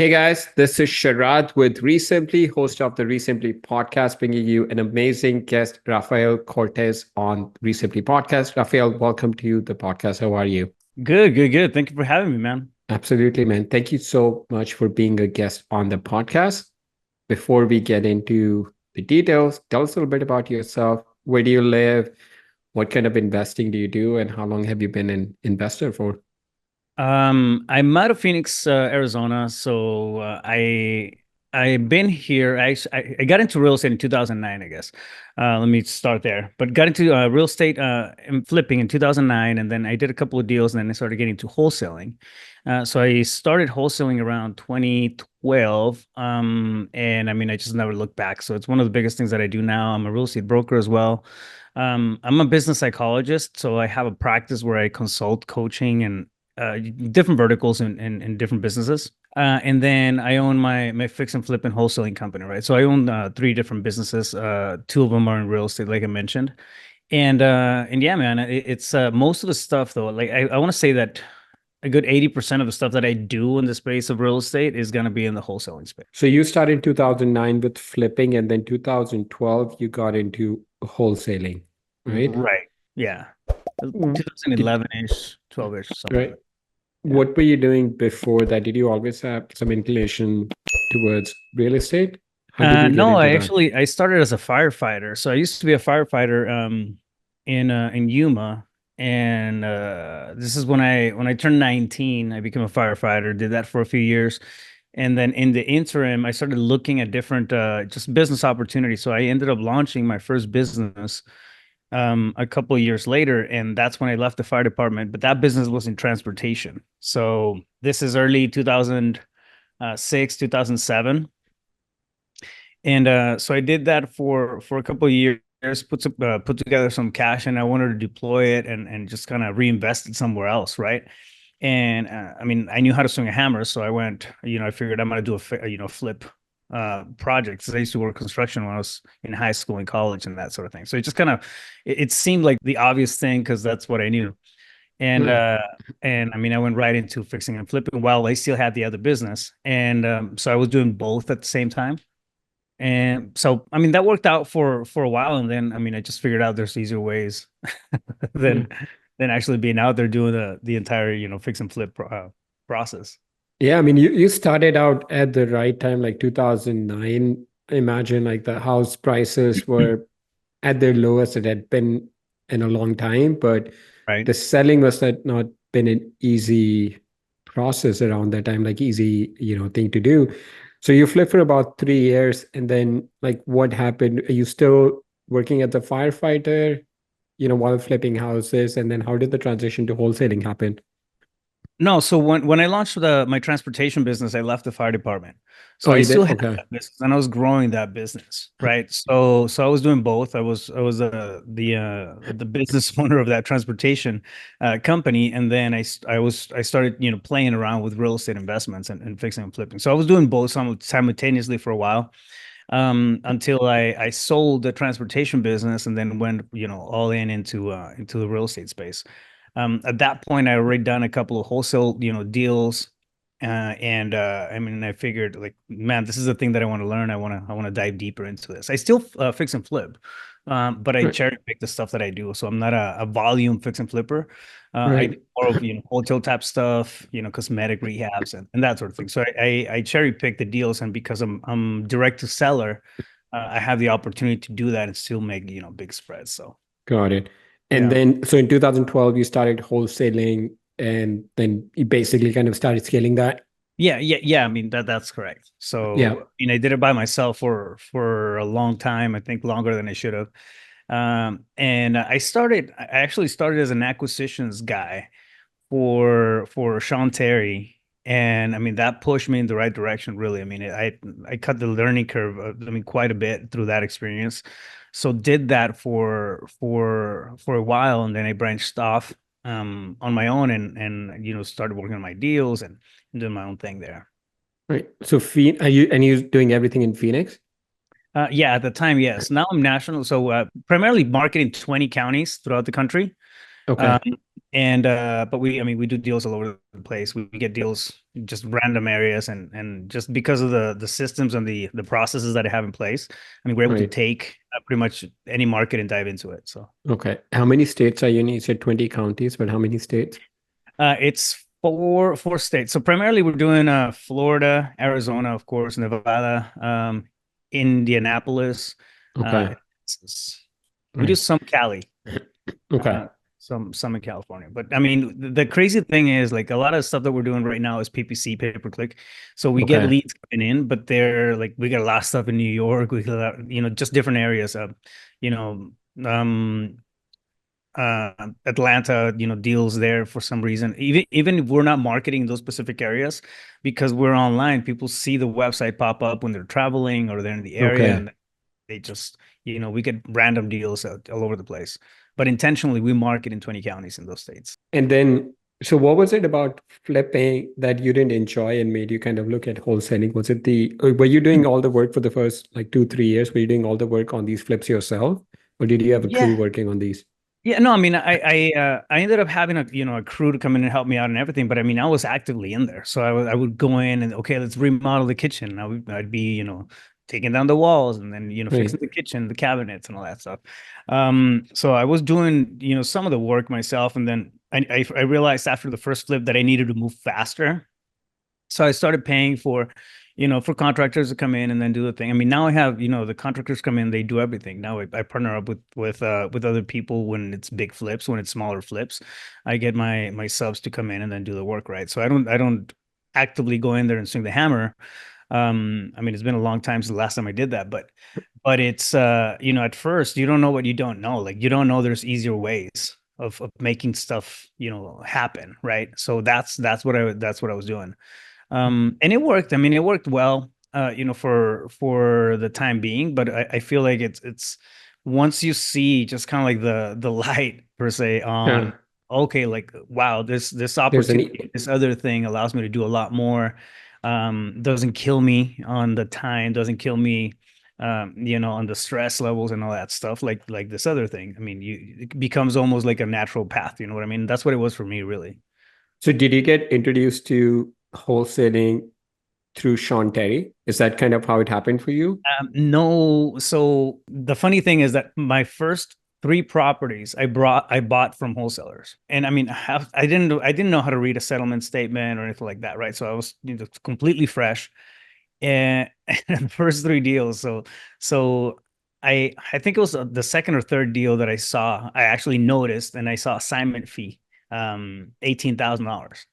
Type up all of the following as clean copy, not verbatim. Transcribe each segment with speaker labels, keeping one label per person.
Speaker 1: Hey guys, this is Sharad with REsimpli, host of the REsimpli podcast, bringing you an amazing guest, Rafael Cortez on REsimpli podcast. Rafael, welcome to the podcast. How are you?
Speaker 2: Good. Thank you for having me, man.
Speaker 1: Absolutely, man. Thank you so much for being a guest on the podcast. Before we get into the details, tell us a little bit about yourself. Where do you live? What kind of investing do you do? And how long have you been an investor for?
Speaker 2: I'm out of Phoenix, Arizona. I've been here. I got into real estate in 2009, I guess. Let me start there. But got into real estate and flipping in 2009, and then I did a couple of deals, and then I started getting into wholesaling. So I started wholesaling around 2012, and I mean, I just never looked back. So it's one of the biggest things that I do now. I'm a real estate broker as well. I'm a business psychologist, so I have a practice where I consult coaching and different verticals in different businesses. And then I own my fix and flip and wholesaling company, right? So I own three different businesses. Two of them are in real estate, like I mentioned. And yeah, man, it's most of the stuff though. Like I want to say that a good 80% of the stuff that I do in the space of real estate is going to be in the wholesaling space.
Speaker 1: So you started in 2009 with flipping, and then 2012 you got into wholesaling, right?
Speaker 2: Right. Yeah.
Speaker 1: Did,
Speaker 2: 2011-ish, 12-ish, something like
Speaker 1: right.
Speaker 2: that. Yeah.
Speaker 1: What were you doing before that? Did you always have some inclination towards real estate? How did you get
Speaker 2: No,
Speaker 1: into
Speaker 2: I
Speaker 1: that?
Speaker 2: actually I started as a firefighter. So I used to be a firefighter in Yuma, and this is when I turned 19. I became a firefighter. Did that for a few years, and then in the interim, I started looking at different just business opportunities. So I ended up launching my first business a couple of years later, and that's when I left the fire department. But that business was in transportation. So this is early 2006, 2007. And so I did that for a couple of years, put together some cash, and I wanted to deploy it and just kind of reinvest it somewhere else, right? And I mean, I knew how to swing a hammer, so I went. I figured I'm gonna do flip project. 'Cause I used to work construction when I was in high school and college and that sort of thing. So it just kind of it seemed like the obvious thing because that's what I knew. And
Speaker 1: Right.
Speaker 2: uh, and I mean, I went right into fixing and flipping while I still had the other business, and so I was doing both at the same time. And so, I mean, that worked out for a while, and then, I mean, I just figured out there's easier ways than
Speaker 1: Mm.
Speaker 2: than actually being out there doing the entire, fix and flip process.
Speaker 1: Yeah, I mean, you started out at the right time, like 2009. Imagine like the house prices were at their lowest it had been in a long time, but
Speaker 2: Right.
Speaker 1: the selling was not been an easy process around that time, like easy, thing to do. So you flipped for about 3 years, and then like what happened? Are you still working as a firefighter, while flipping houses? And then how did the transition to wholesaling happen?
Speaker 2: No, so when I launched my transportation business, I left the fire department. So
Speaker 1: Oh,
Speaker 2: I
Speaker 1: you
Speaker 2: still
Speaker 1: did?
Speaker 2: had
Speaker 1: Okay.
Speaker 2: that business and I was growing that business, right? So I was doing both. I was the business owner of that transportation company, and then I started playing around with real estate investments and fixing and flipping. So I was doing both simultaneously for a while, until I sold the transportation business and then went all into the real estate space. At that point, I already done a couple of wholesale deals, and I mean, I figured like, man, this is the thing that I want to learn. I want to dive deeper into this. I still fix and flip, but I
Speaker 1: Right.
Speaker 2: cherry pick the stuff that I do. So I'm not a volume fix and flipper. I do
Speaker 1: Right.
Speaker 2: more of hotel type stuff, cosmetic rehabs and that sort of thing. So I cherry pick the deals, and because I'm direct to seller, I have the opportunity to do that and still make big spreads. So
Speaker 1: Got it. And
Speaker 2: yeah.
Speaker 1: then, so in 2012, you started wholesaling, and then you basically kind of started scaling that.
Speaker 2: Yeah. I mean that's correct.
Speaker 1: Yeah.
Speaker 2: So, I did it by myself for a long time. I think longer than I should have. And I actually started as an acquisitions guy for Sean Terry, and I mean that pushed me in the right direction. Really, I mean I cut the learning curve. I mean quite a bit through that experience. So did that for a while, and then I branched off on my own and started working on my deals and doing my own thing there.
Speaker 1: Right. So, are you doing everything in Phoenix?
Speaker 2: Yeah, at the time, yes. Now I'm national, so primarily marketing 20 counties throughout the country. Um,
Speaker 1: Okay.
Speaker 2: And but we, I mean, we do deals all over the place. We get deals in just random areas, and just because of the systems and the processes that I have in place, I mean, we're able to
Speaker 1: Right.
Speaker 2: take pretty much any market and dive into it. So
Speaker 1: Okay. How many states are you in? You said 20 counties, but how many states?
Speaker 2: it's four states. So primarily we're doing Florida, Arizona, of course, Nevada, Indianapolis,
Speaker 1: Okay.
Speaker 2: Texas. We do
Speaker 1: Right.
Speaker 2: some Cali.
Speaker 1: Okay.
Speaker 2: Uh, some in California. But I mean, the crazy thing is like a lot of stuff that we're doing right now is PPC, pay per click. So we get
Speaker 1: Okay.
Speaker 2: leads coming in, but they're like we got a lot of stuff in New York, we got just different areas of, you know, um Atlanta, deals there for some reason. Even if we're not marketing those specific areas, because we're online, people see the website pop up when they're traveling or they're in the area,
Speaker 1: Okay.
Speaker 2: and they just, we get random deals all over the place. But intentionally, we market in 20 counties in those states.
Speaker 1: And then, so what was it about flipping that you didn't enjoy and made you kind of look at wholesaling? Was it were you doing all the work for the first like 2, 3 years? Were you doing all the work on these flips yourself? Or did you have a crew
Speaker 2: Yeah.
Speaker 1: working on these?
Speaker 2: Yeah, no, I mean, I ended up having a crew to come in and help me out and everything, but I mean, I was actively in there, so I would go in and okay, let's remodel the kitchen. I'd be taking down the walls and then
Speaker 1: Right.
Speaker 2: fixing the kitchen, the cabinets, and all that stuff. So I was doing some of the work myself, and then I realized after the first flip that I needed to move faster. So I started paying for contractors to come in and then do the thing. I mean, now I have, the contractors come in, they do everything. Now I partner up with other people when it's big flips, when it's smaller flips. I get my subs to come in and then do the work, right? So I don't actively go in there and swing the hammer. I mean, it's been a long time since the last time I did that, but it's at first you don't know what you don't know. Like you don't know there's easier ways of making stuff, happen, right? So that's what I was doing. And it worked. I mean, it worked well, for the time being. But I feel like it's once you see just kind of like the light per se on,
Speaker 1: Yeah.
Speaker 2: okay, like wow, this
Speaker 1: There's an
Speaker 2: opportunity, this other thing allows me to do a lot more. Doesn't kill me on the time, doesn't kill me, on the stress levels and all that stuff. Like this other thing. I mean, it becomes almost like a natural path. You know what I mean? That's what it was for me, really.
Speaker 1: So did you get introduced to wholesaling through Sean Terry? Is that kind of how it happened for you?
Speaker 2: No, so the funny thing is that my first three properties I bought from wholesalers, and I mean, I didn't know how to read a settlement statement or anything like that, right? So I was completely fresh, and, and the first three deals. So I think it was the second or third deal that I saw. I actually noticed, and I saw assignment fee, $18,000.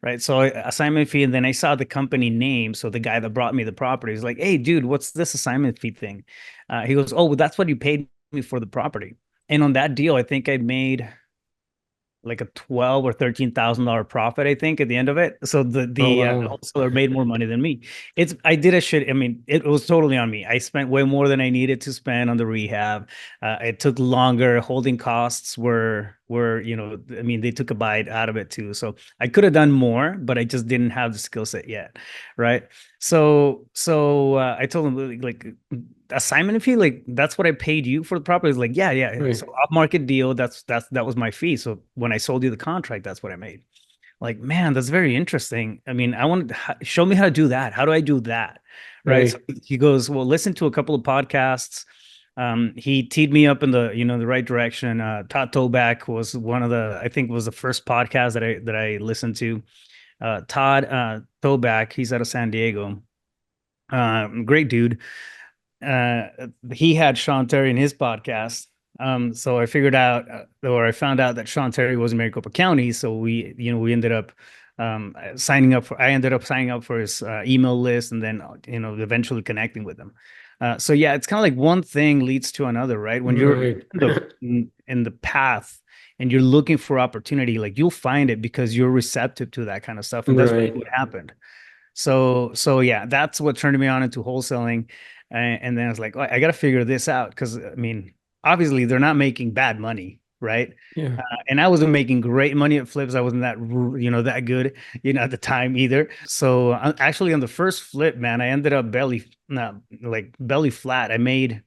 Speaker 2: Right. So assignment fee, and then I saw the company name. So the guy that brought me the property is like, "Hey, dude, what's this assignment fee thing?" He goes, "Oh, well, that's what you paid me for the property." And on that deal, I think I made like a 12 or $13,000 profit, I think, at the end of it. So the
Speaker 1: Oh,
Speaker 2: the
Speaker 1: wow.
Speaker 2: wholesaler made more money than me. I did a shit. I mean, it was totally on me. I spent way more than I needed to spend on the rehab. It took longer. Holding costs were I mean, they took a bite out of it too. So I could have done more, but I just didn't have the skill set yet, right? So I told him like assignment fee, like that's what I paid you for the property. He's like, yeah, yeah.
Speaker 1: Right.
Speaker 2: So off market deal, that was my fee. So when I sold you the contract, that's what I made. Like, man, that's very interesting. I mean, I want to show me how to do that. How do I do that? Right. So
Speaker 1: Right.
Speaker 2: he goes, well, listen to a couple of podcasts. He teed me up in the right direction. Todd Toback was one of I think was the first podcast that I listened to. Todd Toback, he's out of San Diego. Great dude. uh he had Sean Terry in his podcast. So I figured out, or I found out that Sean Terry was in Maricopa County. So we ended up I ended up signing up for his email list, and then eventually connecting with him. So yeah, it's kind of like one thing leads to another, right? When you're
Speaker 1: Right.
Speaker 2: in the path and you're looking for opportunity, like you'll find it because you're receptive to that kind of stuff, and that's really
Speaker 1: Right.
Speaker 2: what happened. So yeah, that's what turned me on into wholesaling. And then I was like, oh, I got to figure this out because I mean, obviously they're not making bad money, right?
Speaker 1: Yeah.
Speaker 2: And I wasn't making great money at flips. I wasn't that good, at the time either. So actually on the first flip, man, I ended up belly, not like belly flat. I made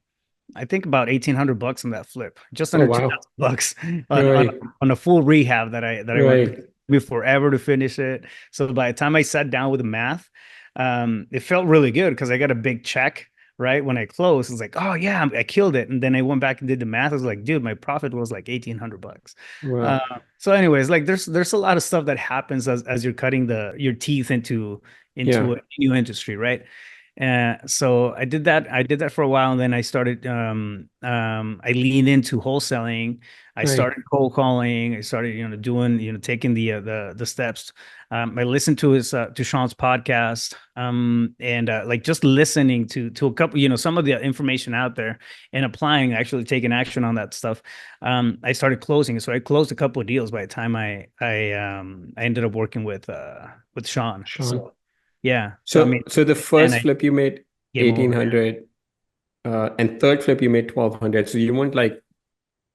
Speaker 2: I think about $1,800 on that flip, just
Speaker 1: Oh,
Speaker 2: under two
Speaker 1: wow.
Speaker 2: thousand bucks on
Speaker 1: Right.
Speaker 2: on a full rehab that I went through. It
Speaker 1: Right.
Speaker 2: took me forever to finish it. So by the time I sat down with the math, it felt really good because I got a big check right when I closed. It's like, oh yeah, I killed it. And then I went back and did the math. I was like, dude, my profit was like $1,800. Uh,
Speaker 1: Wow.
Speaker 2: so, anyways, like there's a lot of stuff that happens as you're cutting your teeth into
Speaker 1: Yeah.
Speaker 2: a new industry, right? So I did that. I did that for a while, and then I started. I leaned into wholesaling. I
Speaker 1: Right.
Speaker 2: started cold calling. I started, doing, taking the steps. I listened to to Sean's podcast, and like just listening to a couple, some of the information out there and applying, actually taking action on that stuff. I started closing. So I closed a couple of deals by the time I ended up working with Sean.
Speaker 1: Sean.
Speaker 2: So yeah. So I
Speaker 1: So
Speaker 2: mean.
Speaker 1: so the
Speaker 2: And
Speaker 1: first
Speaker 2: I
Speaker 1: flip you made
Speaker 2: game over.
Speaker 1: 1800, and third flip you made 1200. So you weren't like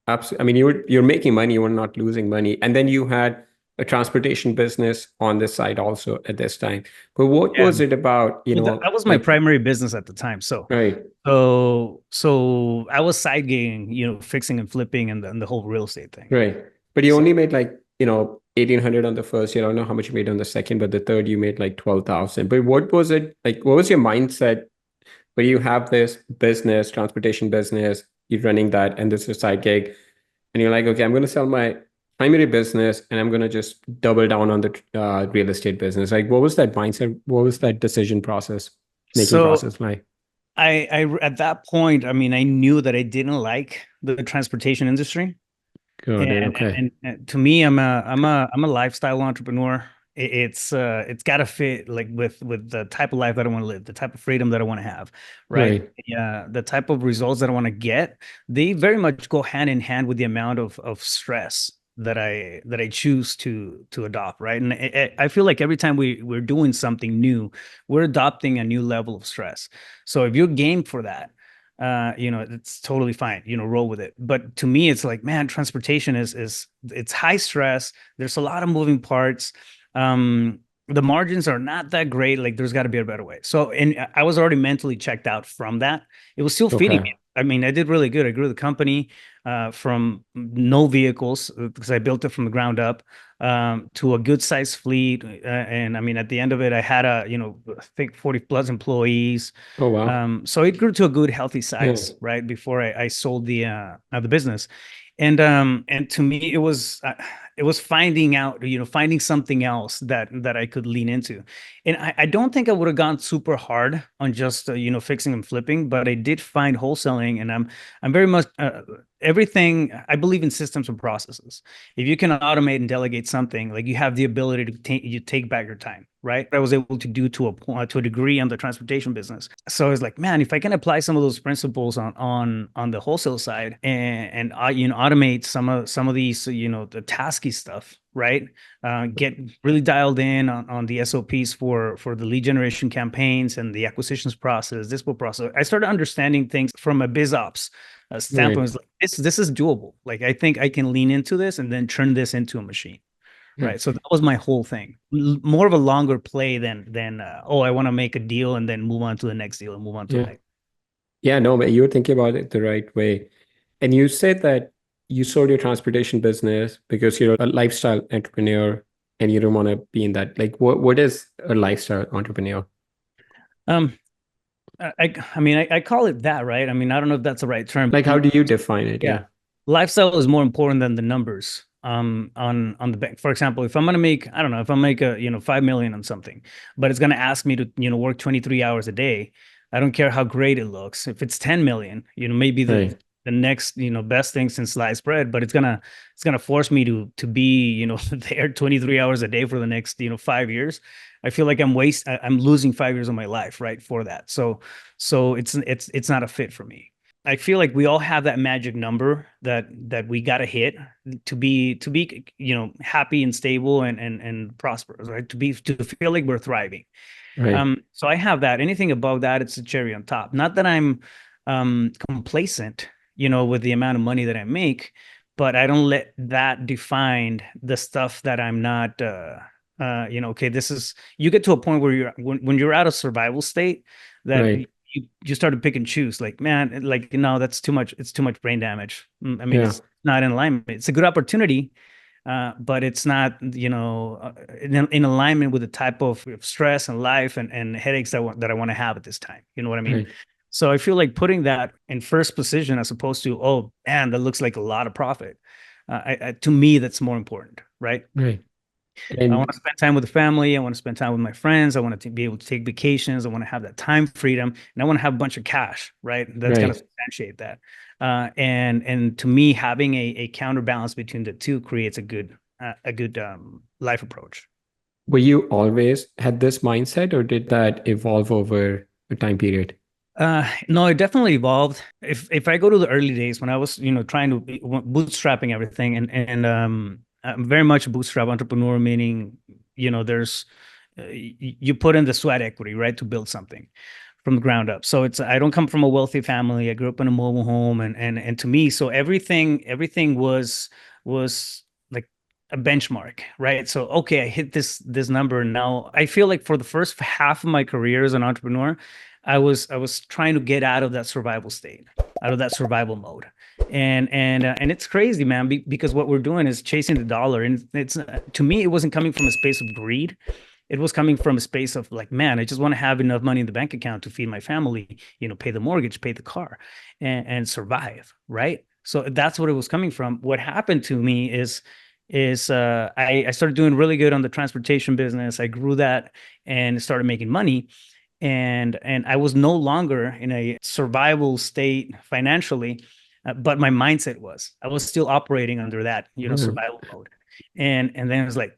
Speaker 1: absolutely, I mean, you're making money, you were not losing money. And then you had a transportation business on this side also at this time. But what
Speaker 2: Yeah.
Speaker 1: was it about,
Speaker 2: Well, that was my
Speaker 1: like,
Speaker 2: primary business at the time. So,
Speaker 1: right,
Speaker 2: so I was side gigging, fixing and flipping and the whole real estate thing.
Speaker 1: right. But you
Speaker 2: So,
Speaker 1: only made like, 1800 on the first, you don't know how much you made on the second, but the third you made like 12,000. But what was it like? What was your mindset where you have this business, transportation business, you're running that, and this is a side gig, and you're like, okay, I'm going to sell my primary business and I'm going to just double down on the real estate business. Like, what was that mindset? What was that decision process, making
Speaker 2: so
Speaker 1: process like?
Speaker 2: at that point, I mean, I knew that I didn't like the transportation industry.
Speaker 1: Got it. Okay.
Speaker 2: And to me, I'm a lifestyle entrepreneur. It's got to fit like with the type of life that I want to live, the type of freedom that I want to have, right?
Speaker 1: Right.
Speaker 2: Yeah, the type of results that I want to get. They very much go hand in hand with the amount of stress that I choose to adopt, right? And I feel like every time we're doing something new, we're adopting a new level of stress. So if you're game for that, it's totally fine, roll with it. But to me, it's like, man, transportation is it's high stress. There's a lot of moving parts. The margins are not that great. Like there's got to be a better way. So, and I was already mentally checked out from that. It was still feeding
Speaker 1: Okay.
Speaker 2: me. I mean, I did really good. I grew the company from no vehicles because I built it from the ground up to a good sized fleet. And I mean, at the end of it, I had I think 40 plus employees.
Speaker 1: Oh, wow.
Speaker 2: So it grew to a good, healthy
Speaker 1: Yeah.
Speaker 2: size, right? Before I sold the business, and to me, it was finding out, finding something else that I could lean into, and I don't think I would have gone super hard on just fixing and flipping, but I did find wholesaling, and I'm very much everything. I believe in systems and processes. If you can automate and delegate something, like you have the ability to take back your time, right? I was able to do to a point, to a degree on the transportation business. So it's like, man, if I can apply some of those principles on the wholesale side and automate some of these the tasky stuff, right? Get really dialed in on the SOPs for the lead generation campaigns and the acquisitions process, dispo process. I started understanding things from a biz ops standpoint.
Speaker 1: Right.
Speaker 2: It's like, this is doable. Like I think I can lean into this and then turn this into a machine.
Speaker 1: Yeah.
Speaker 2: Right. So that was my whole thing. More of a longer play than oh, I want to make a deal and then move on to the next deal and move on to the
Speaker 1: Yeah.
Speaker 2: next.
Speaker 1: Yeah. No, but you're thinking about it the right way. And you said that you sold your transportation business because you're a lifestyle entrepreneur and you don't want to be in that. Like, what is a lifestyle entrepreneur?
Speaker 2: Um, I mean, I call it that, right? I mean, I don't know if that's the right term.
Speaker 1: Like, how do you define it? Yeah.
Speaker 2: Yeah. Lifestyle is more important than the numbers. On the bank. For example, if I'm gonna make, I don't know, if I make a, 5 million on something, but it's gonna ask me to, work 23 hours a day. I don't care how great it looks. If it's 10 million, maybe the
Speaker 1: Right.
Speaker 2: the next, best thing since sliced bread, but it's gonna force me to be, there 23 hours a day for the next, 5 years. I feel like I'm losing 5 years of my life, right, for that. So it's not a fit for me. I feel like we all have that magic number that we got to hit to be happy and stable and prosperous, right? To feel like we're thriving.
Speaker 1: Right.
Speaker 2: So I have that. Anything above that, it's a cherry on top. Not that I'm complacent, with the amount of money that I make, but I don't let that define the stuff that I'm not. Okay, this is, you get to a point where when you're out of survival state that
Speaker 1: Right.
Speaker 2: you start to pick and choose. Like, man, like no, that's too much. It's too much brain damage. I mean,
Speaker 1: Yeah.
Speaker 2: it's not in alignment. It's a good opportunity, but it's not, in alignment with the type of stress and life and headaches that I want to have at this time. You know what I mean?
Speaker 1: Right.
Speaker 2: So I feel like putting that in first position as opposed to, oh man, that looks like a lot of profit. To me, that's more important, right?
Speaker 1: Right.
Speaker 2: I want
Speaker 1: And
Speaker 2: to spend time with the family. I want to spend time with my friends. I want to be able to take vacations. I want to have that time freedom, and I want to have a bunch of cash, right? That's going to
Speaker 1: right.
Speaker 2: substantiate that. And to me, having a counterbalance between the two creates a good life approach.
Speaker 1: Were you always had this mindset, or did that evolve over a time period?
Speaker 2: No, it definitely evolved. If I go to the early days when I was, trying to bootstrapping everything, and I'm very much a bootstrap entrepreneur, meaning, there's you put in the sweat equity, right, to build something from the ground up. So I don't come from a wealthy family. I grew up in a mobile home, and to me, so everything was like a benchmark, right? So okay, I hit this number, and now I feel like for the first half of my career as an entrepreneur, I was trying to get out of that survival state, out of that survival mode. And it's crazy, man, because what we're doing is chasing the dollar, and it's to me, it wasn't coming from a space of greed. It was coming from a space of like, man, I just want to have enough money in the bank account to feed my family, pay the mortgage, pay the car, and survive, right? So that's what it was coming from. What happened to me is I started doing really good on the transportation business. I grew that and started making money, and I was no longer in a survival state financially, but my mindset was. I was still operating under that,
Speaker 1: Mm,
Speaker 2: survival mode, and then it was like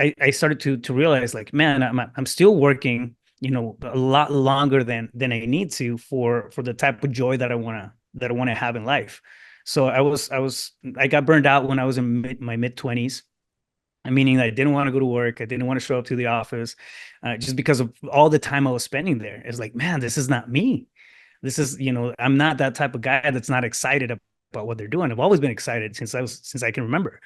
Speaker 2: I started to realize like, man, I'm still working, a lot longer than I need to for the type of joy that I want to have in life. So I got burned out when I was in my mid 20s, meaning that I didn't want to go to work. I didn't want to show up to the office, just because of all the time I was spending there. It's like, man, this is not me. This is, I'm not that type of guy that's not excited about what they're doing. I've always been excited since I can remember.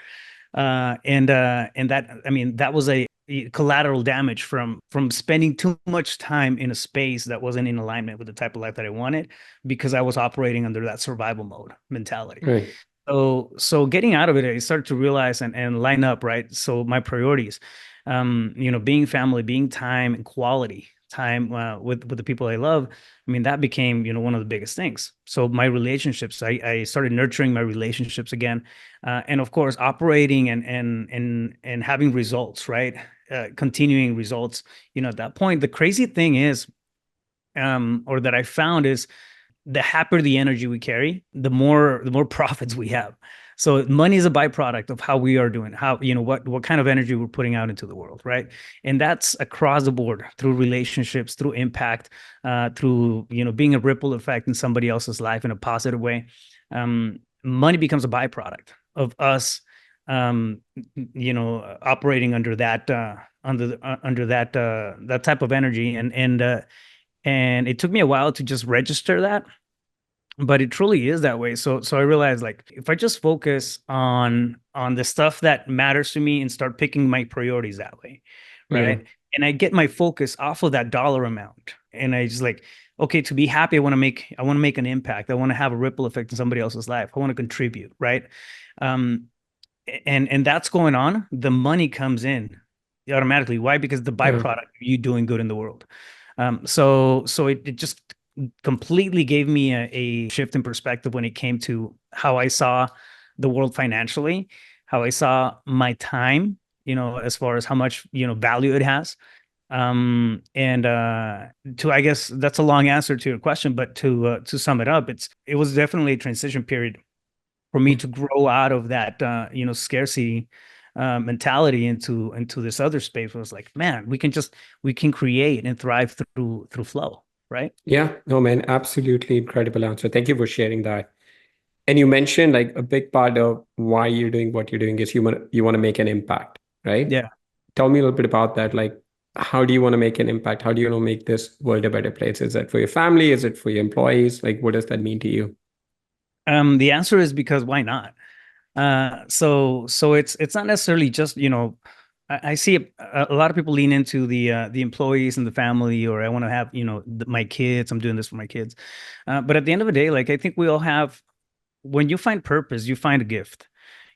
Speaker 2: And that, I mean, that was a collateral damage from spending too much time in a space that wasn't in alignment with the type of life that I wanted, because I was operating under that survival mode mentality.
Speaker 1: right.
Speaker 2: So getting out of it, I started to realize and line up, right? So my priorities, being family, being time and quality time, with the people I love. I mean, that became, one of the biggest things. So my relationships, I started nurturing my relationships again, and of course, operating and having results, right? Continuing results. At that point, the crazy thing is, or that I found is, the happier the energy we carry, the more profits we have. So money is a byproduct of how we are doing, how, what kind of energy we're putting out into the world, right? And that's across the board, through relationships, through impact, through, being a ripple effect in somebody else's life in a positive way. Money becomes a byproduct of us, operating under that, that type of energy, and it took me a while to just register that, but it truly is that way. So I realized, like, if I just focus on the stuff that matters to me and start picking my priorities that way,
Speaker 1: Yeah.
Speaker 2: right? And I get my focus off of that dollar amount, and I just like, okay, to be happy, I want to make an impact. I want to have a ripple effect in somebody else's life. I want to contribute, right? Um, and that's going on. The money comes in automatically. Why? Because the
Speaker 1: Yeah.
Speaker 2: byproduct of you doing good in the world. So it just completely gave me a shift in perspective when it came to how I saw the world financially, how I saw my time, as far as how much, value it has. And I guess that's a long answer to your question, but to sum it up, it was definitely a transition period for me to grow out of that, scarcity mentality into this other space. Where it's like, man, we can create and thrive through flow, right?
Speaker 1: Yeah. No, man, absolutely incredible answer. Thank you for sharing that. And you mentioned like a big part of why you're doing what you're doing is you want to make an impact, right?
Speaker 2: Yeah.
Speaker 1: Tell me a little bit about that. Like, how do you want to make an impact? How do you want to make this world a better place? Is it for your family? Is it for your employees? Like, what does that mean to you?
Speaker 2: The answer is because why not? So it's not necessarily just, I see a lot of people lean into the employees and the family, or I want to have, my kids. I'm doing this for my kids. But at the end of the day, like I think we all have, when you find purpose, you find a gift.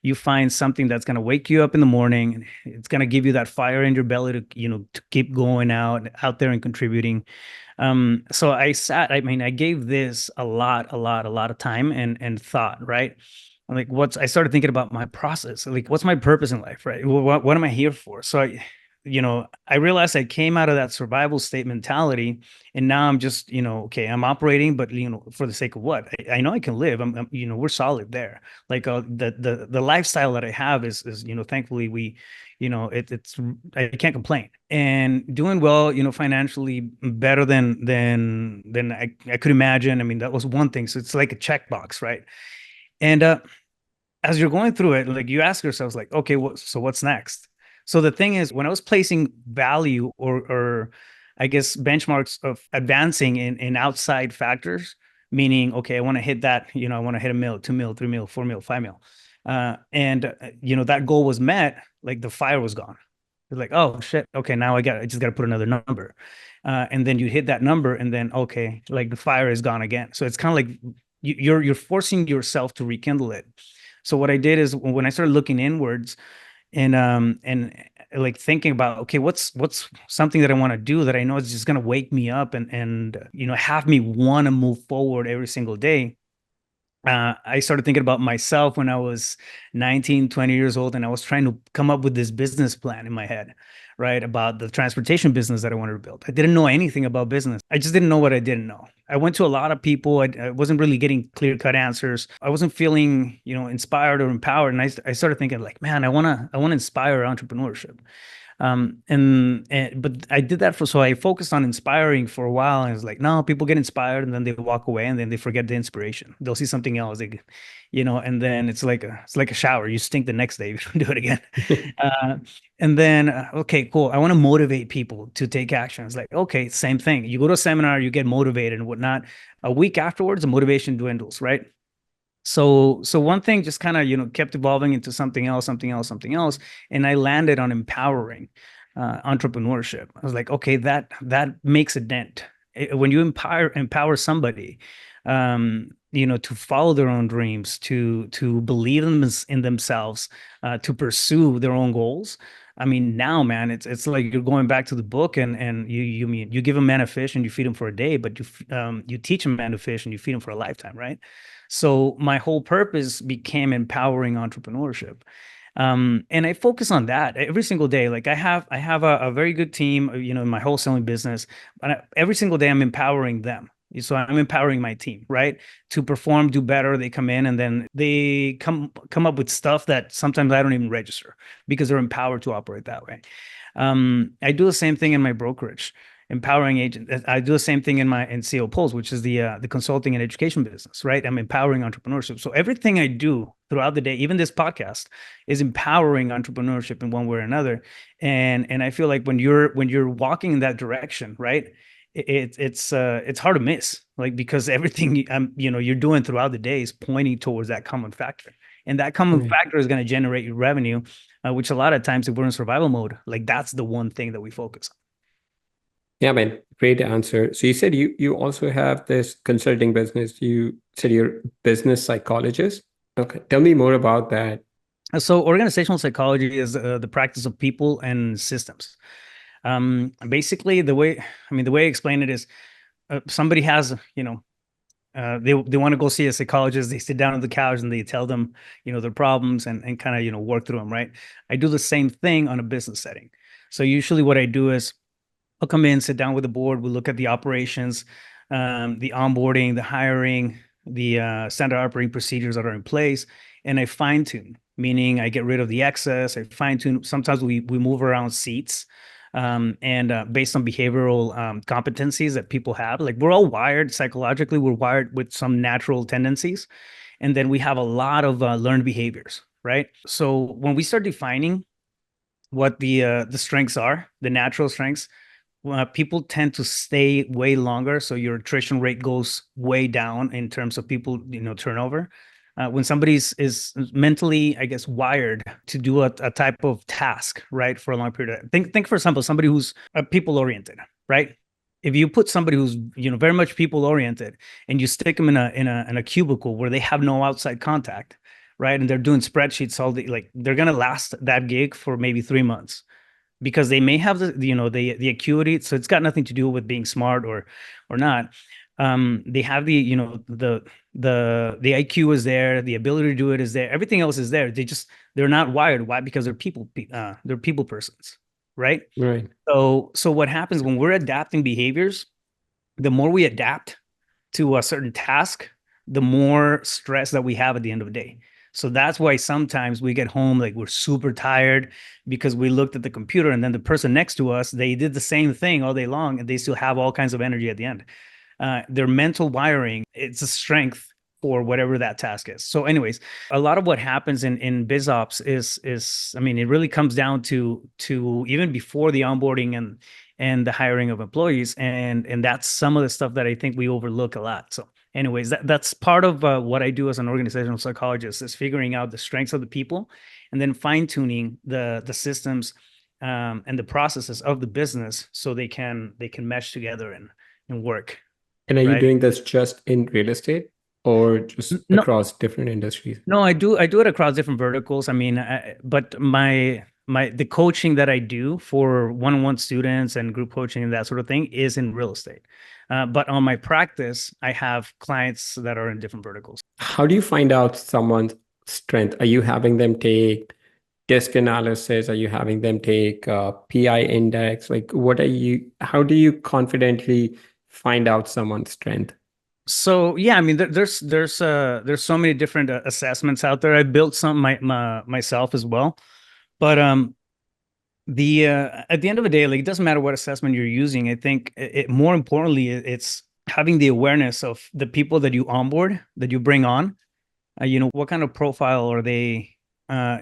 Speaker 2: You find something that's going to wake you up in the morning. It's going to give you that fire in your belly to, to keep going out there and contributing. So I mean, I gave this a lot of time and thought, right? Like I started thinking about my process, like what's my purpose in life, right? What am I here for? So I realized I came out of that survival state mentality, and now I'm just, okay, I'm operating, but for the sake of what? I know I can live. We're solid there. Like the lifestyle that I have is, thankfully it's I can't complain, and doing well, financially better than I could imagine. I mean, that was one thing. So it's like a checkbox, right? And as you're going through it, like you ask yourselves, like, okay, so what's next? So the thing is, when I was placing value or I guess benchmarks of advancing in outside factors, meaning, okay, I want to hit that, I want to hit a mil, 2 mil, 3 mil, 4 mil, 5 mil. And that goal was met, like the fire was gone. It's like, oh shit, okay, now I just got to put another number. And then you hit that number, and then okay, like the fire is gone again. So it's kind of like you're forcing yourself to rekindle it. So what I did is when I started looking inwards and like thinking about, okay, what's something that I want to do that I know is just going to wake me up and have me want to move forward every single day. I started thinking about myself when I was 19, 20 years old, and I was trying to come up with this business plan in my head, right? About the transportation business that I wanted to build. I didn't know anything about business. I just didn't know what I didn't know. I went to a lot of people. I wasn't really getting clear-cut answers. I wasn't feeling, inspired or empowered. And I started thinking like, man, I want to inspire entrepreneurship. But I did that so I focused on inspiring for a while, and it's like, no, people get inspired and then they walk away and then they forget the inspiration. They'll see something else, and then it's like a shower. You stink the next day if you do it again. uh, and then okay, cool. I want to motivate people to take action. It's like, okay, same thing. You go to a seminar, you get motivated and whatnot. A week afterwards, the motivation dwindles, right? So one thing just kind of kept evolving into something else, something else, something else, and I landed on empowering entrepreneurship. I was like, okay, that makes a dent. When you empower somebody, to follow their own dreams, to believe in themselves, to pursue their own goals. I mean, now, man, it's like you're going back to the book, and you give a man a fish and you feed him for a day, but you teach a man to fish and you feed him for a lifetime, right? So my whole purpose became empowering entrepreneurship. And I focus on that every single day. Like I have a very good team, in my wholesaling business, but every single day I'm empowering them. So I'm empowering my team, right? To perform, do better. They come in and then they come up with stuff that sometimes I don't even register because they're empowered to operate that way. I do the same thing in my brokerage, empowering agent. I do the same thing in CO Pulse, which is the consulting and education business, right? I'm empowering entrepreneurship. So everything I do throughout the day, even this podcast, is empowering entrepreneurship in one way or another. And I feel like when you're walking in that direction, right? It's hard to miss, like because everything you're doing throughout the day is pointing towards that common factor, and that common
Speaker 1: Right.
Speaker 2: factor is going to generate your revenue, which a lot of times if we're in survival mode, like that's the one thing that we focus on.
Speaker 1: Yeah, man, great answer. So you said you also have this consulting business. You said you're a business psychologist. Okay, tell me more about that.
Speaker 2: So organizational psychology is the practice of people and systems. Basically, the way I explain it is somebody has, they want to go see a psychologist. They sit down on the couch and they tell them, their problems and kind of, work through them, right? I do the same thing on a business setting. So usually what I do is I'll come in, sit down with the board. We look at the operations, the onboarding, the hiring, the standard operating procedures that are in place, and I fine tune. Meaning, I get rid of the excess. I fine tune. Sometimes we move around seats, and based on behavioral competencies that people have. Like we're all wired psychologically. We're wired with some natural tendencies, and then we have a lot of learned behaviors, right? So when we start defining what the strengths are, the natural strengths, people tend to stay way longer, so your attrition rate goes way down in terms of people, turnover. when somebody's is mentally, I guess, wired to do a type of task, right, for a long period of time. Think for example, somebody who's people oriented, right? If you put somebody who's very much people oriented and you stick them in a cubicle where they have no outside contact, right, and they're doing spreadsheets all the like, they're gonna last that gig for maybe 3 months because they may have the acuity. So it's got nothing to do with being smart or not. They have the IQ is there, the ability to do it is there, everything else is there. They're not wired. Why? Because they're people persons, right?
Speaker 1: Right.
Speaker 2: So what happens when we're adapting behaviors, the more we adapt to a certain task, the more stress that we have at the end of the day. So that's why sometimes we get home like we're super tired because we looked at the computer, and then the person next to us, they did the same thing all day long and they still have all kinds of energy at the end. Their mental wiring, it's a strength for whatever that task is. So anyways, a lot of what happens in biz ops is I mean, it really comes down to even before the onboarding and the hiring of employees, and that's some of the stuff that I think we overlook a lot. So anyways, that's part of what I do as an organizational psychologist, is figuring out the strengths of the people and then fine tuning the systems and the processes of the business so they can mesh together and work,
Speaker 1: And are you
Speaker 2: right?
Speaker 1: doing this just in real estate or just
Speaker 2: No,
Speaker 1: across different industries?
Speaker 2: no, I do it across different verticals. I mean, but the coaching that I do for one-on-one students and group coaching and that sort of thing is in real estate. But on my practice, I have clients that are in different verticals.
Speaker 1: How do you find out someone's strength? Are you having them take disk analysis? Are you having them take PI index? Like, how do you confidently find out someone's strength?
Speaker 2: So yeah, I mean, there's so many different assessments out there. I built some myself as well, but the at the end of the day, like, it doesn't matter what assessment you're using. I think more importantly, it's having the awareness of the people that you onboard, that you bring on. What kind of profile are they uh,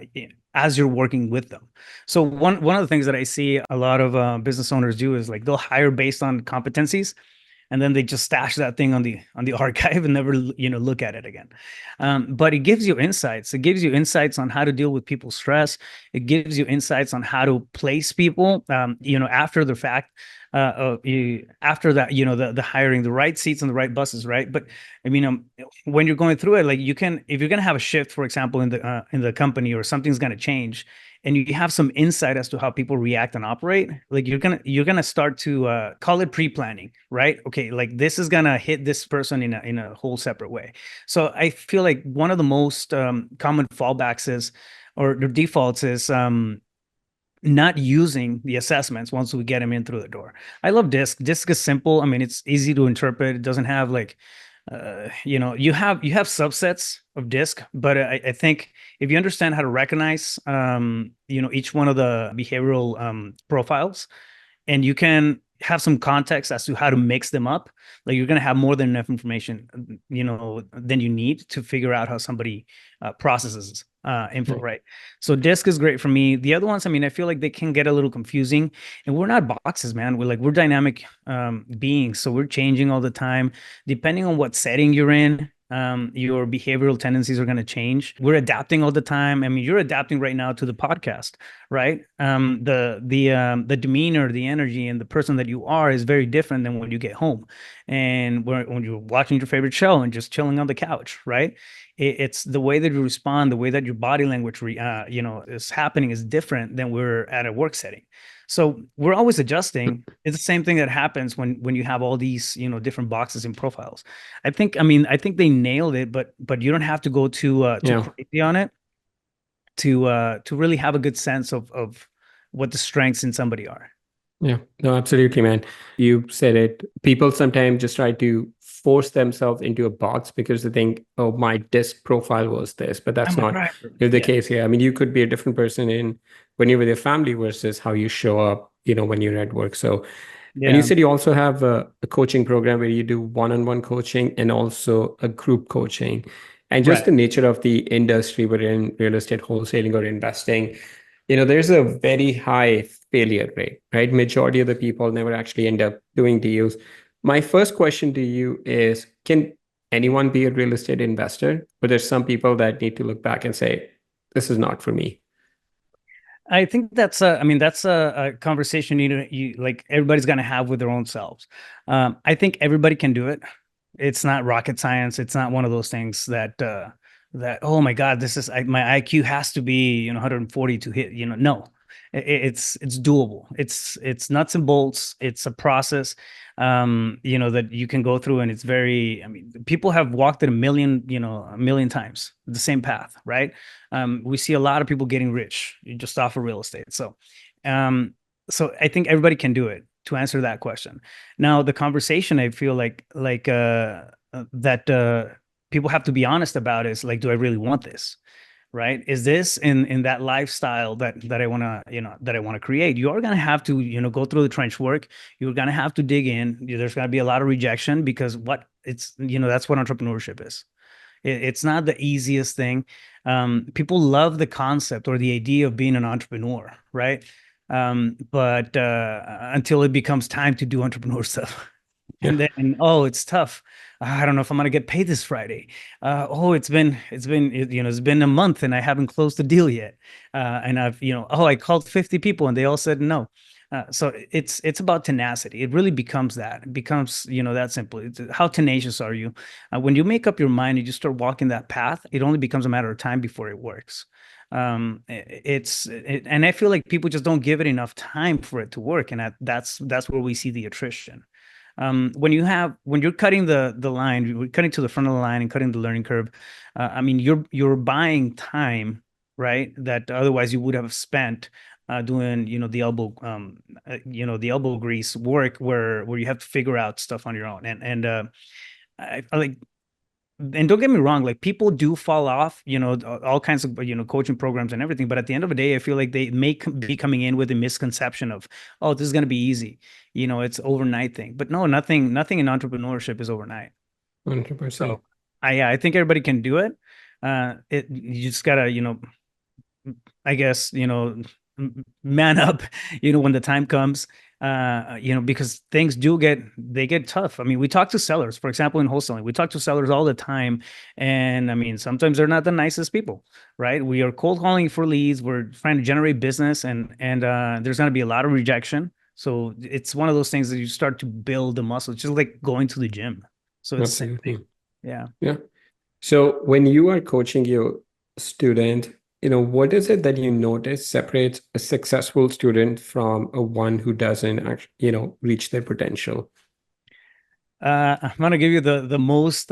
Speaker 2: as you're working with them? So one of the things that I see a lot of business owners do is like they'll hire based on competencies, and then they just stash that thing on the archive and never look at it again. But it gives you insights. It gives you insights on how to deal with people's stress. It gives you insights on how to place people after the fact, after that, the hiring, the right seats and the right buses, right? But I mean, when you're going through it, like, if you're going to have a shift, for example, in the company, or something's going to change, and you have some insight as to how people react and operate, like, you're gonna start to call it pre-planning, right? Okay, like, this is gonna hit this person in a whole separate way. So I feel like one of the most common fallbacks is, or the defaults is, not using the assessments once we get them in through the door. I love DISC. DISC is simple. I mean, it's easy to interpret. It doesn't have like, you have subsets of DISC, but I think if you understand how to recognize, each one of the behavioral profiles, and you can have some context as to how to mix them up, like, you're going to have more than enough information, than you need to figure out how somebody processes info,
Speaker 1: Right.
Speaker 2: right? So DISC is great for me. The other ones, I mean, I feel like they can get a little confusing, and we're not boxes, man. We're dynamic beings, so we're changing all the time. Depending on what setting you're in, your behavioral tendencies are going to change. We're adapting all the time. I mean, you're adapting right now to the podcast, right? The demeanor, the energy, and the person that you are is very different than when you get home, and when you're watching your favorite show and just chilling on the couch, right? It's the way that you respond, the way that your body language, is happening, is different than we're at a work setting. So we're always adjusting. It's the same thing that happens when you have all these, different boxes and profiles. I think they nailed it, but you don't have to go too
Speaker 1: Yeah.
Speaker 2: crazy on it to really have a good sense of what the strengths in somebody are.
Speaker 1: Yeah, no, absolutely, man. You said it. People sometimes just try to force themselves into a box because they think, oh, my disk profile was this, but that's
Speaker 2: I'm a
Speaker 1: not
Speaker 2: driver.
Speaker 1: the
Speaker 2: Yeah.
Speaker 1: case here. I mean, you could be a different person in when you're with your family versus how you show up, when you're at work. So, and you
Speaker 2: Yeah.
Speaker 1: said you also have a coaching program where you do one-on-one coaching and also a group coaching. And just
Speaker 2: Right.
Speaker 1: the nature of the industry, whether in real estate wholesaling or investing, there's a very high failure rate, right? Majority of the people never actually end up doing deals. My first question to you is, can anyone be a real estate investor, but there's some people that need to look back and say, this is not for me.
Speaker 2: I think that's a, I mean, that's a conversation you like everybody's gonna have with their own selves. I think everybody can do it. It's not rocket science. It's not one of those things that oh my God, my IQ has to be 140 to hit. No, it's doable. It's nuts and bolts. It's a process, that you can go through, and it's very. I mean, people have walked it a million times the same path, right? We see a lot of people getting rich just off of real estate. Um, so I think everybody can do it. To answer that question, now the conversation I feel that people have to be honest about is like, do I really want this? Right? Is this in that lifestyle that I want to that I want to create? You are going to have to go through the trench work. You're going to have to dig in. There's going to be a lot of rejection because that's what entrepreneurship is. It's not the easiest thing. People love the concept or the idea of being an entrepreneur, right? But until it becomes time to do entrepreneur stuff.
Speaker 1: Yeah.
Speaker 2: And then, oh, it's tough. I don't know if I'm gonna get paid this Friday. Oh, it's been a month and I haven't closed the deal yet. And I called 50 people and they all said no. So it's about tenacity. It really becomes that. It becomes that simple. How tenacious are you? When you make up your mind and you start walking that path, it only becomes a matter of time before it works. And I feel like people just don't give it enough time for it to work, and that's where we see the attrition. When you're cutting the line, you're cutting to the front of the line and cutting the learning curve. I mean, you're buying time, right? That otherwise you would have spent doing the elbow grease work where you have to figure out stuff on your own. And I like, and don't get me wrong, like people do fall off, all kinds of coaching programs and everything, but at the end of the day I feel like they may be coming in with a misconception of, oh, this is going to be easy, it's overnight thing. But no, nothing in entrepreneurship is overnight.
Speaker 1: 100%.
Speaker 2: So I think everybody can do it. You just gotta I guess, man up, when the time comes, because things they get tough. I mean, we talk to sellers, for example, in wholesaling, we talk to sellers all the time. And I mean, sometimes they're not the nicest people, right? We are cold calling for leads. We're trying to generate business and there's going to be a lot of rejection. So it's one of those things that you start to build the muscle, just like going to the gym. So it's the same thing.
Speaker 1: Absolutely.
Speaker 2: Yeah.
Speaker 1: Yeah. So when you are coaching your student, what is it that you notice separates a successful student from a one who doesn't actually, reach their potential?
Speaker 2: I'm gonna give you the most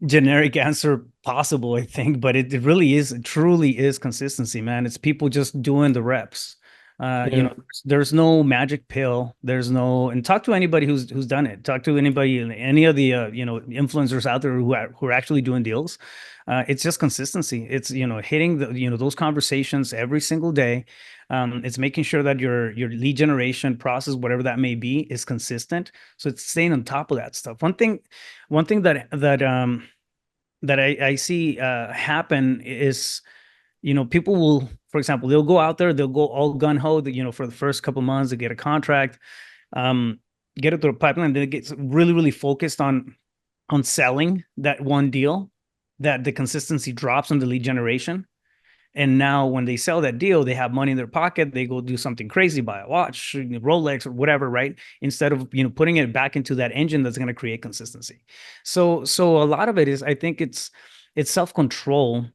Speaker 2: generic answer possible, I think, but it really is, it truly is consistency, man. It's people just doing the reps.
Speaker 1: Yeah.
Speaker 2: There's no magic pill. There's no, and talk to anybody who's done it. Talk to anybody, any of the influencers out there who are actually doing deals. It's just consistency. It's hitting those conversations every single day. It's making sure that your lead generation process, whatever that may be, is consistent. So it's staying on top of that stuff. One thing that I see happen is, people will, for example, they'll go out there, they'll go all gun ho, for the first couple of months to get a contract, um, get it through a pipeline, then it gets really, really focused on selling that one deal, that the consistency drops on the lead generation. And now when they sell that deal, they have money in their pocket. They go do something crazy, buy a watch, Rolex or whatever, right? Instead of, putting it back into that engine that's going to create consistency. So a lot of it is, I think it's self-control.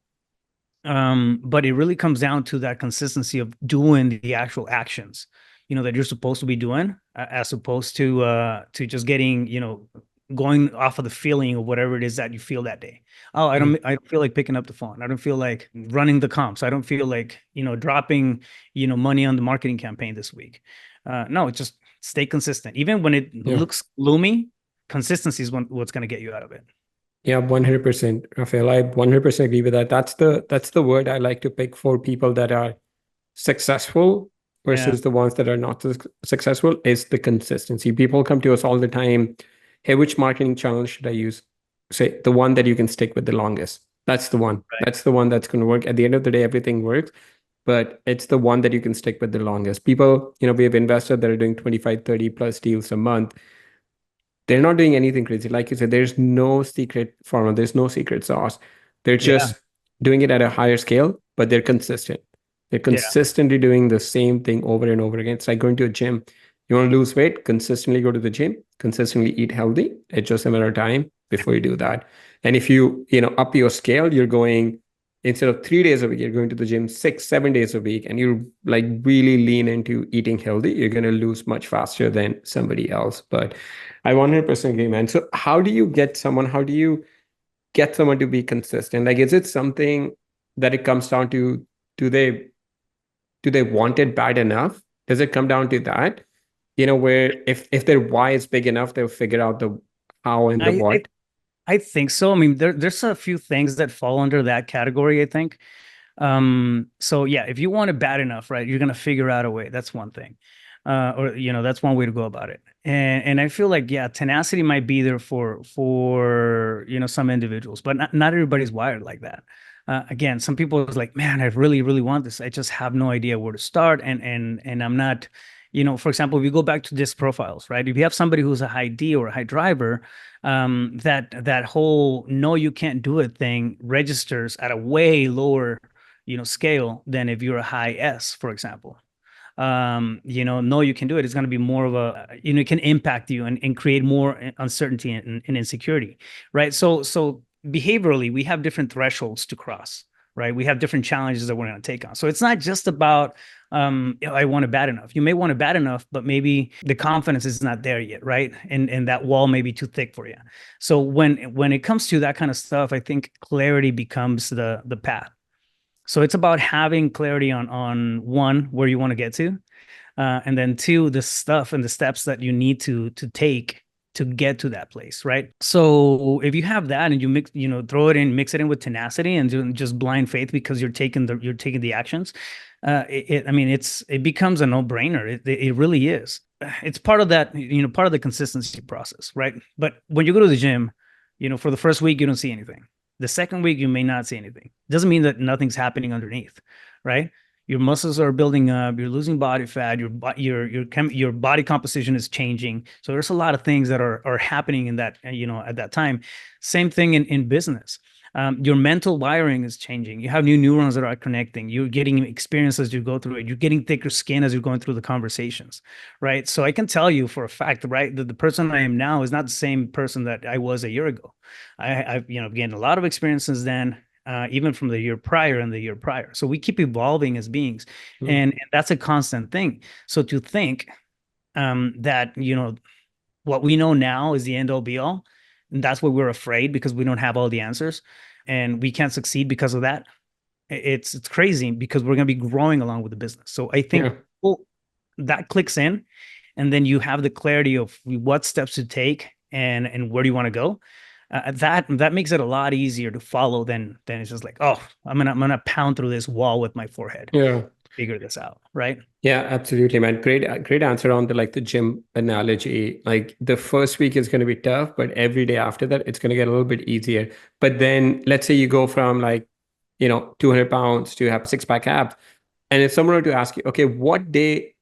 Speaker 2: But it really comes down to that consistency of doing the actual actions, that you're supposed to be doing, as opposed to just getting, going off of the feeling of whatever it is that you feel that day. Oh, I don't feel like picking up the phone. I don't feel like running the comps. I don't feel like, dropping, money on the marketing campaign this week. No, just stay consistent. Even when it
Speaker 1: Yeah.
Speaker 2: looks gloomy, consistency is what's going to get you out of it.
Speaker 1: Yeah, 100%, Rafael. I 100% agree with that. That's the word I like to pick for people that are successful
Speaker 2: Yeah.
Speaker 1: versus the ones that are not successful is the consistency. People come to us all the time. Hey, which marketing channel should I use? Say the one that you can stick with the longest. That's the one.
Speaker 2: Right.
Speaker 1: That's the one that's going to work. At the end of the day, everything works, but it's the one that you can stick with the longest. People, we have investors that are doing 25, 30 plus deals a month. they're not doing anything crazy. Like you said, there's no secret formula, there's no secret sauce. They're
Speaker 2: Yeah.
Speaker 1: just doing it at a higher scale, but they're consistent. They're
Speaker 2: Yeah.
Speaker 1: consistently doing the same thing over and over again. It's like going to a gym. You want to lose weight, consistently go to the gym, consistently eat healthy. It's just a matter of time before you do that. And if up your scale, you're going instead of 3 days a week, you're going to the gym 6, 7 days a week, and you like really lean into eating healthy, you're going to lose much faster than somebody else. But I 100% agree, man. So how do you get someone to be consistent? Like, is it something that it comes down to, do they, do they want it bad enough? Does it come down to that? Where if their why is big enough, they'll figure out the how and the
Speaker 2: I, I
Speaker 1: what.
Speaker 2: I think so. I mean, there's a few things that fall under that category, I think. So yeah, if you want it bad enough, right, you're gonna figure out a way. That's one thing. Or that's one way to go about it. And I feel like, yeah, tenacity might be there for some individuals, but not everybody's wired like that. Again, some people is like, man, I really, really want this. I just have no idea where to start. And I'm not, for example, if you go back to disc profiles, right? If you have somebody who's a high D or a high driver, that whole no, you can't do it thing registers at a way lower scale than if you're a high S, for example. No, you can do it. It's going to be more of it can impact you and create more uncertainty and insecurity, right? So behaviorally, we have different thresholds to cross, right? We have different challenges that we're going to take on. So it's not just about, I want it bad enough. You may want it bad enough, but maybe the confidence is not there yet, right? And that wall may be too thick for you. So when it comes to that kind of stuff, I think clarity becomes the path. So it's about having clarity on one, where you want to get to, and then two, the stuff and the steps that you need to take to get to that place, right? So if you have that and you throw it in, mix it in with tenacity and just blind faith because you're taking the actions, I mean, it becomes a no-brainer. It really is. It's part of that, part of the consistency process, right? But when you go to the gym, for the first week you don't see anything. The second week you may not see anything. Doesn't mean that nothing's happening underneath, right? Your muscles are building up, you're losing body fat, your body composition is changing. So there's a lot of things that are happening in that, at that time. Same thing in business. Your mental wiring is changing. You have new neurons that are connecting. You're getting experience as you go through it. You're getting thicker skin as you're going through the conversations, right? So I can tell you for a fact, right, that the person I am now is not the same person that I was a year ago. I've gained a lot of experience since then, even from the year prior and the year prior. So we keep evolving as beings,
Speaker 1: Mm.
Speaker 2: and that's a constant thing. So to think that what we know now is the end all be all, and that's why we're afraid because we don't have all the answers, and we can't succeed because of that. It's crazy because we're going to be growing along with the business. So I think,
Speaker 1: Yeah.
Speaker 2: well, that clicks in, and then you have the clarity of what steps to take and where do you want to go. That makes it a lot easier to follow than it's just like, oh, I'm gonna pound through this wall with my forehead,
Speaker 1: Yeah.
Speaker 2: figure this out, right?
Speaker 1: Yeah, absolutely, man. Great answer on the gym analogy. Like the first week is going to be tough, but every day after that, it's going to get a little bit easier. But then let's say you go from 200 pounds to have six-pack abs. And if someone were to ask you, okay, what day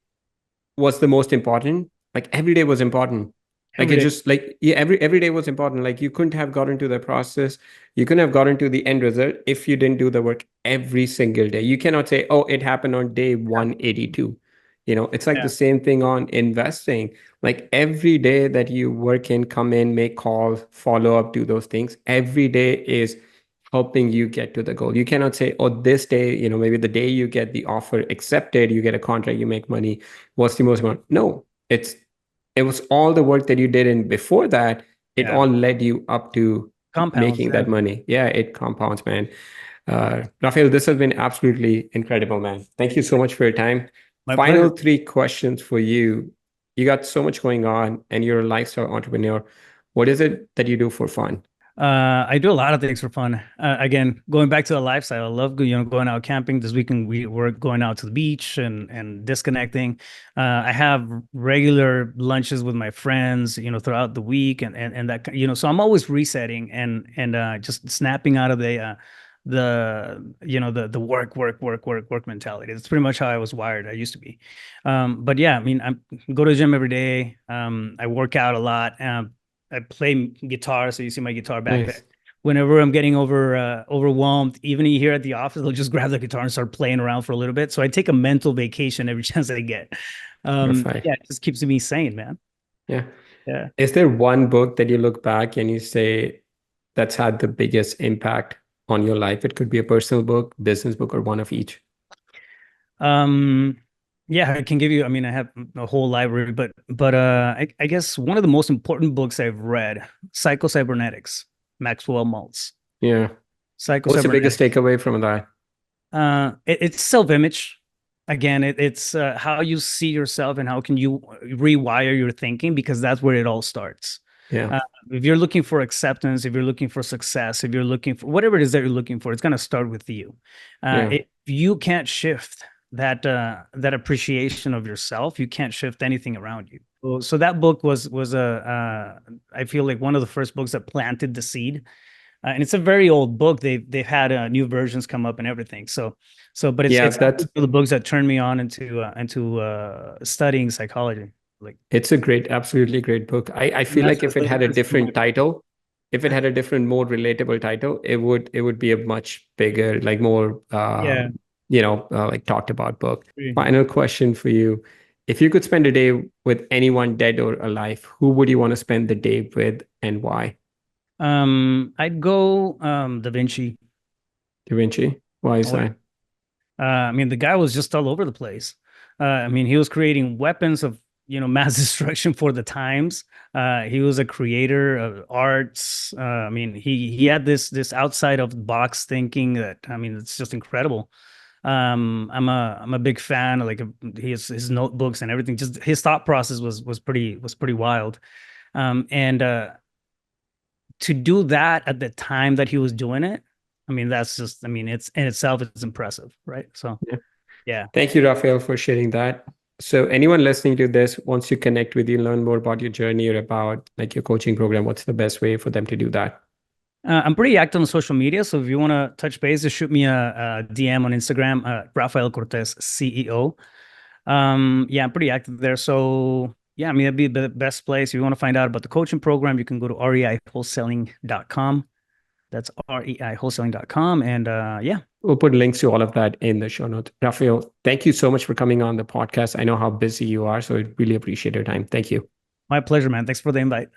Speaker 1: was the most important? Like every day was important. Like
Speaker 2: Every
Speaker 1: it
Speaker 2: day.
Speaker 1: just like yeah, every day was important. Like you couldn't have gotten to the process, you couldn't have gotten to the end result if you didn't do the work every single day. You cannot say, oh, it happened on day 182. It's like the
Speaker 2: Yeah,
Speaker 1: same thing on investing. Like every day that you work in, come in, make calls, follow up, do those things. Every day is helping you get to the goal. You cannot say, oh, this day, maybe the day you get the offer accepted, you get a contract, you make money. What's the most important? No, it was all the work that you did in before that. It
Speaker 2: yeah.
Speaker 1: all led you up to
Speaker 2: Compounds.
Speaker 1: making
Speaker 2: Yeah.
Speaker 1: that money. Yeah, it compounds, man. Rafael, this has been absolutely incredible, man. Thank you so much for your time.
Speaker 2: My
Speaker 1: Final
Speaker 2: pleasure.
Speaker 1: three questions for you. You got so much going on and you're a lifestyle entrepreneur. What is it that you do for fun?
Speaker 2: I do a lot of things for fun. Again, going back to the lifestyle, I love going out camping. This weekend we're going out to the beach and disconnecting. I have regular lunches with my friends, throughout the week, and that so I'm always resetting and just snapping out of the work mentality. It's pretty much how I was wired. I used to be, but yeah, I mean, I go to the gym every day. I work out a lot. I play guitar, so you see my guitar back there.
Speaker 1: Nice.
Speaker 2: Whenever I'm getting overwhelmed, even here at the office, I'll just grab the guitar and start playing around for a little bit. So I take a mental vacation every chance I get.
Speaker 1: Perfect.
Speaker 2: Yeah, it just keeps me sane, man.
Speaker 1: Yeah.
Speaker 2: Yeah.
Speaker 1: Is there one book that you look back and you say that's had the biggest impact on your life? It could be a personal book, business book, or one of each.
Speaker 2: Um, yeah, I can give you, I mean, I have a whole library, but I guess one of the most important books I've read, Psycho-Cybernetics, Maxwell Maltz.
Speaker 1: Yeah. What's the biggest
Speaker 2: Psycho-Cybernetics.
Speaker 1: takeaway from that?
Speaker 2: It's self-image. Again, it's how you see yourself and how can you rewire your thinking, because that's where it all starts.
Speaker 1: Yeah.
Speaker 2: Uh, if you're looking for acceptance, if you're looking for success, if you're looking for whatever it is that you're looking for, it's going to start with you.
Speaker 1: Yeah.
Speaker 2: If you can't shift that appreciation of yourself, you can't shift anything around you. So that book was a I feel like one of the first books that planted the seed, and it's a very old book. They've had new versions come up and everything. But
Speaker 1: Yeah.
Speaker 2: it's
Speaker 1: That's
Speaker 2: the books that turned me on into studying psychology. Like,
Speaker 1: It's a great, absolutely great book. I
Speaker 2: and
Speaker 1: feel
Speaker 2: that's
Speaker 1: like
Speaker 2: what
Speaker 1: if it
Speaker 2: really
Speaker 1: had a
Speaker 2: transformed
Speaker 1: different title, if it had a different, more relatable title, it would be a much bigger, like more,
Speaker 2: yeah.
Speaker 1: like talked about book. Final question for you. If you could spend a day with anyone dead or alive, who would you want to spend the day with and why?
Speaker 2: I'd go Da Vinci.
Speaker 1: Da Vinci. Why is
Speaker 2: Oh,
Speaker 1: that?
Speaker 2: I mean, the guy was just all over the place. I mean, he was creating weapons of, mass destruction for the times. He was a creator of arts. I mean, he had this outside of the box thinking that, I mean, it's just incredible. I'm a big fan of, like, his notebooks and everything. Just his thought process was pretty wild. And to do that at the time that he was doing it, I mean, that's just, I mean, it's in itself, it's impressive, right? So
Speaker 1: Yeah.
Speaker 2: yeah.
Speaker 1: Thank you, Rafael, for sharing that. So anyone listening to this wants to connect with you, learn more about your journey or about like your coaching program, what's the best way for them to do that?
Speaker 2: I'm pretty active on social media, so if you want to touch base, just shoot me a DM on Instagram, Rafael Cortez, CEO. Yeah, I'm pretty active there. So yeah, I mean, that'd be the best place. If you want to find out about the coaching program, you can go to reiwholesaling.com. That's reiwholesaling.com. And yeah,
Speaker 1: We'll put links to all of that in the show notes. Rafael, thank you so much for coming on the podcast. I know how busy you are, so I really appreciate your time. Thank you.
Speaker 2: my pleasure, man. Thanks for the invite.